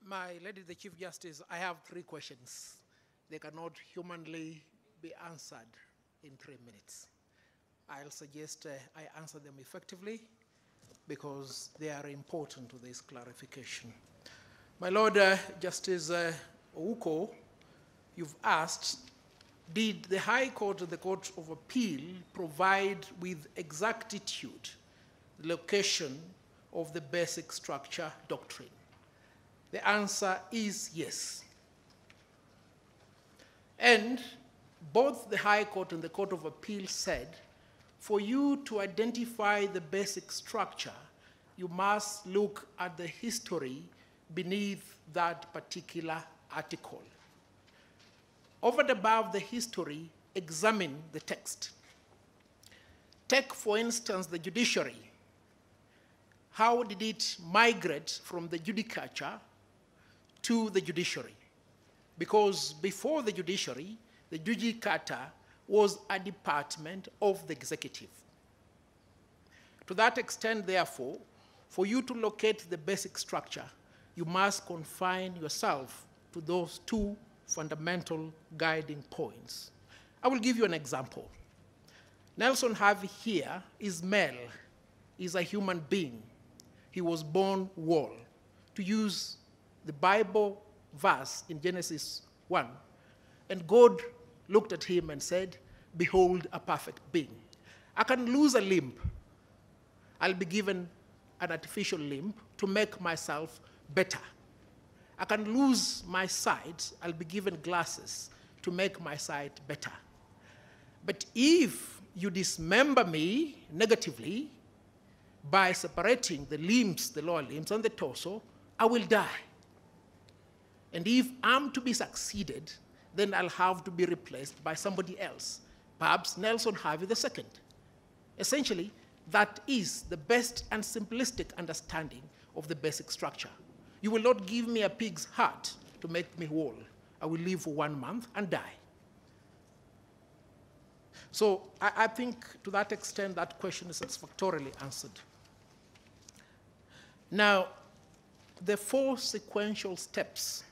My Lady the Chief Justice, I have 3 questions. They cannot humanly be answered in 3 minutes. I'll suggest I answer them effectively because they are important to this clarification. My Lord Justice Ouko, you've asked, did the High Court or the Court of Appeal provide with exactitude the location of the basic structure doctrine? The answer is yes. And both the High Court and the Court of Appeal said, for you to identify the basic structure, you must look at the history beneath that particular article. Over and above the history, examine the text. Take, for instance, the judiciary. How did it migrate from the judicature to the judiciary? Because before the judiciary, the judicature was a department of the executive. To that extent, therefore, for you to locate the basic structure, you must confine yourself to those 2 fundamental guiding points. I will give you an example. Nelson Havi here is male, is a human being. He was born whole. To use the Bible verse in Genesis 1, and God looked at him and said, behold, a perfect being. I can lose a limb. I'll be given an artificial limb to make myself better. I can lose my sight. I'll be given glasses to make my sight better. But if you dismember me negatively by separating the limbs, the lower limbs and the torso, I will die. And if I'm to be succeeded, then I'll have to be replaced by somebody else, perhaps Nelson Havi II. Essentially, that is the best and simplistic understanding of the basic structure. You will not give me a pig's heart to make me whole. I will live for 1 month and die. So I think to that extent, that question is satisfactorily answered. Now, the 4 sequential steps,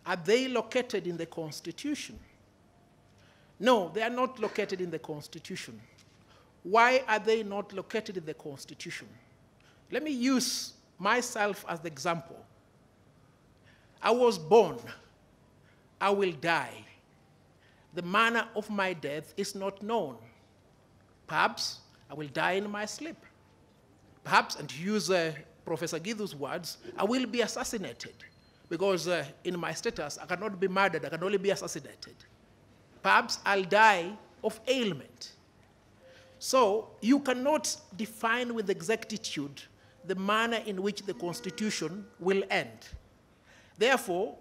are they located in the Constitution? No, they are not located in the Constitution. Why are they not located in the Constitution? Let me use myself as the example. I was born. I will die. The manner of my death is not known. Perhaps I will die in my sleep. Perhaps, and to use Professor Githu's words, I will be assassinated. Because in my status, I cannot be murdered, I can only be assassinated. Perhaps I'll die of ailment. So you cannot define with exactitude the manner in which the Constitution will end. Therefore,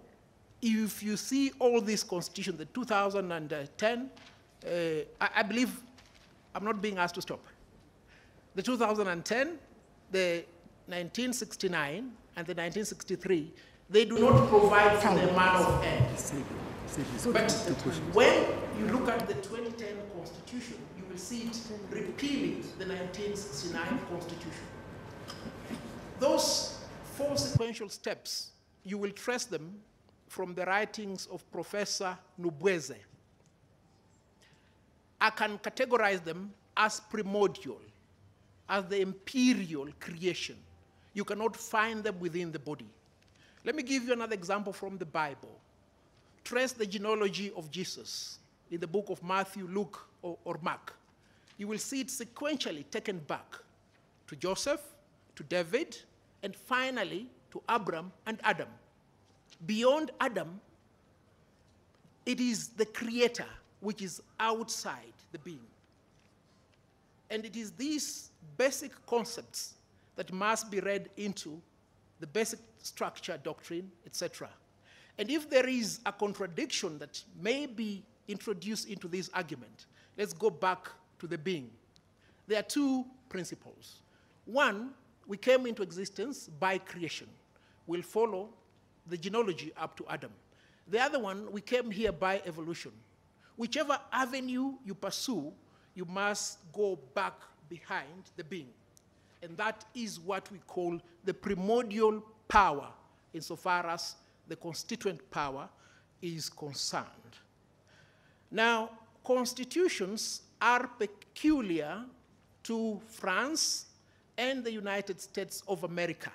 if you see all these constitutions, the 2010, I believe, I'm not being asked to stop. The 2010, the 1969, and the 1963, they do not provide for the manner of end. But when you look at the 2010 Constitution, you will see it repealing the 1969 Constitution. Those 4 sequential steps, you will trace them from the writings of Professor Nubweze. I can categorize them as primordial, as the imperial creation. You cannot find them within the body. Let me give you another example from the Bible. Trace the genealogy of Jesus in the book of Matthew, Luke, or Mark. You will see it sequentially taken back to Joseph, to David, and finally to Abram and Adam. Beyond Adam, it is the Creator which is outside the being. And it is these basic concepts that must be read into the basic structure, doctrine, etc. And if there is a contradiction that may be introduced into this argument, let's go back to the being. There are 2 principles. One, we came into existence by creation. We'll follow the genealogy up to Adam. The other one, we came here by evolution. Whichever avenue you pursue, you must go back behind the being. And that is what we call the primordial power insofar as the constituent power is concerned. Now, constitutions are peculiar to France and the United States of America.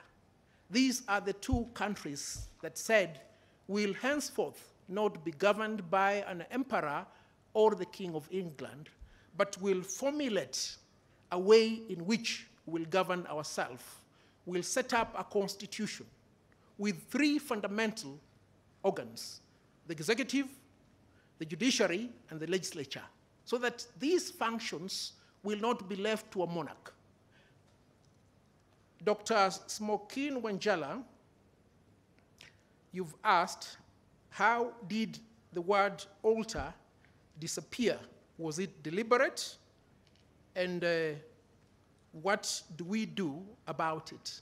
These are the two countries that said will henceforth not be governed by an emperor or the King of England, but will formulate a way in which we'll govern ourselves. We'll set up a constitution with three fundamental organs: the executive, the judiciary, and the legislature, so that these functions will not be left to a monarch. Dr. Smokin Wanjala, you've asked, how did the word alter disappear? Was it deliberate? And what do we do about it?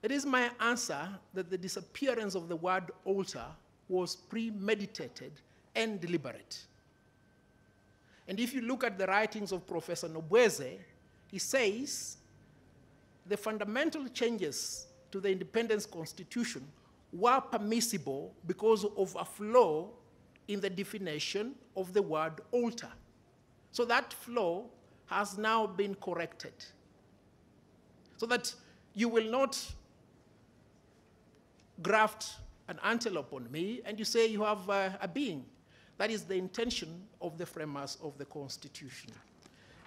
It is my answer that the disappearance of the word alter was premeditated and deliberate. And if you look at the writings of Professor Nobweze, he says the fundamental changes to the Independence Constitution were permissible because of a flaw in the definition of the word alter. So that flaw has now been corrected, so that you will not graft an antelope on me and you say you have a being. That is the intention of the framers of the Constitution.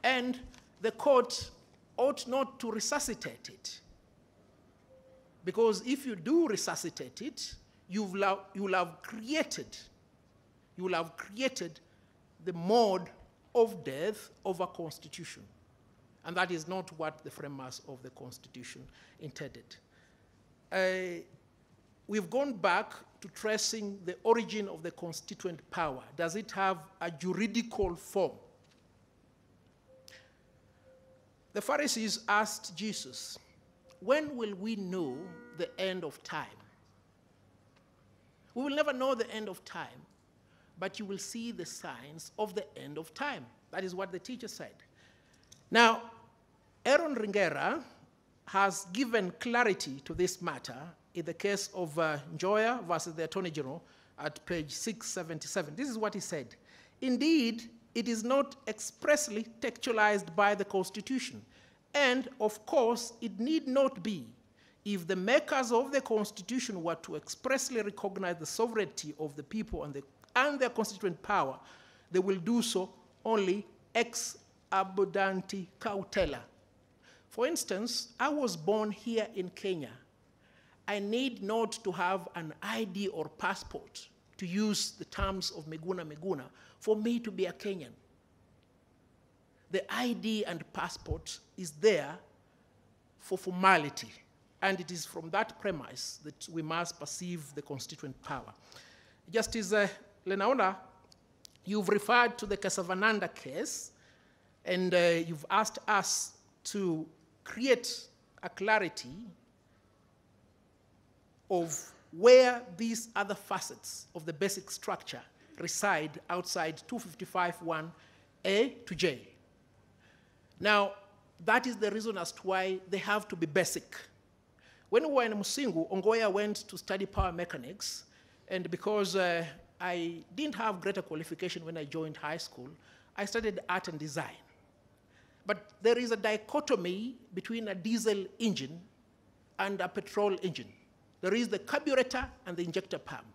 And the court ought not to resuscitate it, because if you do resuscitate it, you will have created the mode of death of a constitution. And that is not what the framers of the Constitution intended. We've gone back to tracing the origin of the constituent power. Does it have a juridical form? The Pharisees asked Jesus, when will we know the end of time? We will never know the end of time, but you will see the signs of the end of time. That is what the teacher said. Now, Aaron Ringera has given clarity to this matter in the case of Njoya versus the Attorney General at page 677. This is what he said. Indeed, it is not expressly textualized by the Constitution, and of course, it need not be. If the makers of the Constitution were to expressly recognize the sovereignty of the people and their constituent power, they will do so only ex abundanti cautela. For instance, I was born here in Kenya. I need not to have an ID or passport, to use the terms of Miguna Miguna, for me to be a Kenyan. The ID and passport is there for formality, and it is from that premise that we must perceive the constituent power. Justice Lenaola, you've referred to the Kesavananda case, and you've asked us to create a clarity of where these other facets of the basic structure reside outside 255(1)A to J. Now, that is the reason as to why they have to be basic. When we were in Musingu, Ongoya went to study power mechanics, and because I didn't have greater qualification when I joined high school, I studied art and design. But there is a dichotomy between a diesel engine and a petrol engine. There is the carburetor and the injector pump.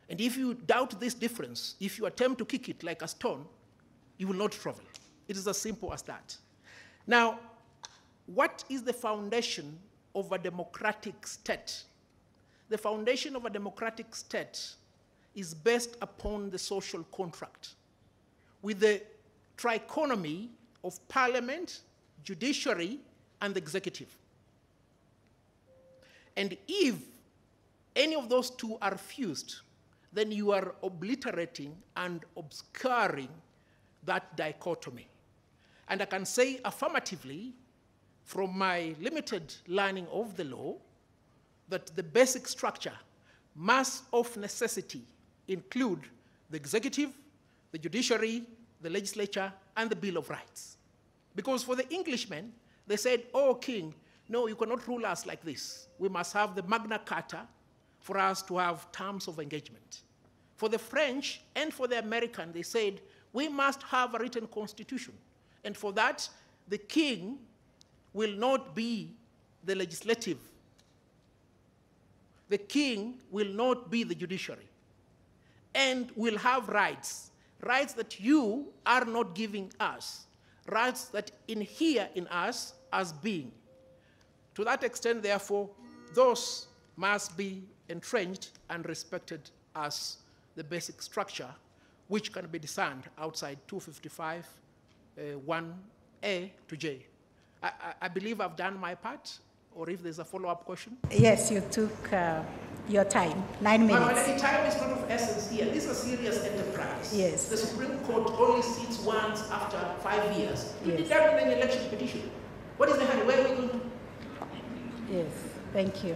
And if you doubt this difference, if you attempt to kick it like a stone, you will not travel. It is as simple as that. Now, what is the foundation of a democratic state? The foundation of a democratic state is based upon the social contract, with the trichotomy of parliament, judiciary, and executive. And if any of those two are fused, then you are obliterating and obscuring that dichotomy. And I can say affirmatively, from my limited learning of the law, that the basic structure must of necessity include the executive, the judiciary, the legislature, and the Bill of Rights. Because for the Englishmen, they said, "Oh, King, no, you cannot rule us like this. We must have the Magna Carta for us to have terms of engagement. For the French and for the American, they said, we must have a written constitution. And for that, the king will not be the legislative. The king will not be the judiciary. And will have rights, rights that you are not giving us, rights that inhere in us as being. To that extent, therefore, those must be entrenched and respected as the basic structure, which can be discerned outside 255, 1A to J. I believe I've done my part, or if there's a follow-up question. Yes, you took your time, 9 minutes. But time is not of essence here. This is a serious enterprise. Yes. The Supreme Court only sits once after 5 years to Yes. determine an election petition. What is the hurry? Where are we going to? Yes, thank you.